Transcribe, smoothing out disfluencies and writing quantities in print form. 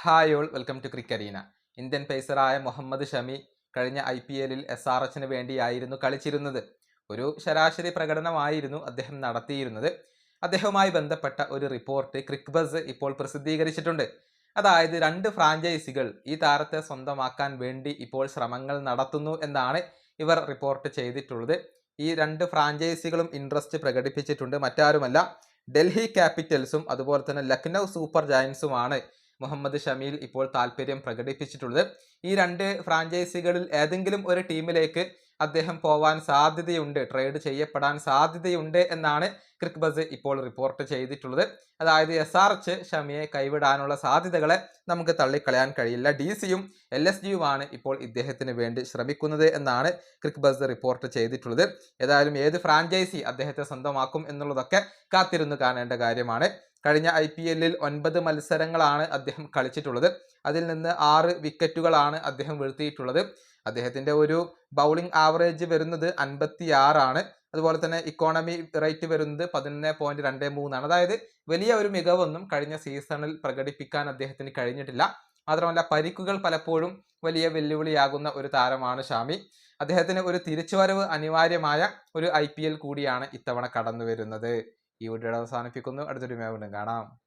Hi all welcome to Cricarena. Indian പേസറായ മുഹമ്മദ് ഷമി കഴിഞ്ഞ IPLൽ SRHന് വേണ്ടിയായിരുന്നു കളിച്ചിരുന്നത്. ഒരു ശരാശരി പ്രകടനമായിരുന്നു അദ്ദേഹം നടത്തിയിരുന്നത്. അദ്ദേഹവുമായി ബന്ധപ്പെട്ട ഒരു റിപ്പോർട്ട് ക്രിക്ബസ് ഇപ്പോൾ പ്രസിദ്ധീകരിച്ചിട്ടുണ്ട്. അതായത് 2 ഫ്രാഞ്ചൈസികൾ ഈ താരത്തെ സ്വന്തമാക്കാൻ വേണ്ടി ഇപ്പോൾ ശ്രമങ്ങൾ നടത്തുന്നു എന്നാണ് ഇവർ റിപ്പോർട്ട് ചെയ്തിട്ടുള്ളത്. ഈ 2 ഫ്രാഞ്ചൈസികളും ഇൻട്രസ്റ്റ് പ്രകടിപ്പിച്ചിട്ടുണ്ട്. മറ്റാരുമല്ല, ഡൽഹി ക്യാപിറ്റൽസും അതുപോലെ തന്നെ ലക്നൗ സൂപ്പർ ജയൻസുമാണ് മുഹമ്മദ് ഷമിയിൽ ഇപ്പോൾ താല്പര്യം പ്രകടിപ്പിച്ചിട്ടുള്ളത്. ഈ 2 ഫ്രാഞ്ചൈസികളിൽ ഏതെങ്കിലും ഒരു ടീമിലേക്ക് അദ്ദേഹം പോവാൻ സാധ്യതയുണ്ട്, ട്രേഡ് ചെയ്യപ്പെടാൻ സാധ്യതയുണ്ട് എന്നാണ് ക്രിക്ബസ് ഇപ്പോൾ റിപ്പോർട്ട് ചെയ്തിട്ടുള്ളത്. അതായത് SRH ഷമിയെ കൈവിടാനുള്ള സാധ്യതകളെ നമുക്ക് തള്ളിക്കളയാൻ കഴിയില്ല. DCയും LSGയുമാണ് ഇപ്പോൾ ഇദ്ദേഹത്തിന് വേണ്ടി ശ്രമിക്കുന്നത് എന്നാണ് ക്രിക്ബസ് റിപ്പോർട്ട് ചെയ്തിട്ടുള്ളത്. ഏതായാലും ഏത് ഫ്രാഞ്ചൈസി അദ്ദേഹത്തെ സ്വന്തമാക്കും എന്നുള്ളതൊക്കെ കാത്തിരുന്ന് കാണേണ്ട കാര്യമാണ്. കഴിഞ്ഞ IPLൽ 9 മത്സരങ്ങളാണ് അദ്ദേഹം കളിച്ചിട്ടുള്ളത്. അതിൽ നിന്ന് 6 വിക്കറ്റുകളാണ് അദ്ദേഹം വീഴ്ത്തിയിട്ടുള്ളത്. അദ്ദേഹത്തിന്റെ ഒരു ബൗളിംഗ് ആവറേജ് വരുന്നത് 56 ആണ്. അതുപോലെ തന്നെ ഇക്കോണമി റേറ്റ് വരുന്നത് 11.23 ആണ്. അതായത് വലിയ ഒരു മികവൊന്നും കഴിഞ്ഞ സീസണിൽ പ്രകടിപ്പിക്കാൻ അദ്ദേഹത്തിന് കഴിഞ്ഞിട്ടില്ല. മാത്രമല്ല, പരിക്കുകൾ പലപ്പോഴും വലിയ വെല്ലുവിളിയാകുന്ന ഒരു താരമാണ് ഷാമി. അദ്ദേഹത്തിന് ഒരു തിരിച്ചുവരവ് അനിവാര്യമായ ഒരു IPL കൂടിയാണ് ഇത്തവണ കടന്നു വരുന്നത്. ഈ വീഡിയോ അവസാനിപ്പിക്കുന്നു. അടുത്തൊരു വീണ്ടും കാണാം.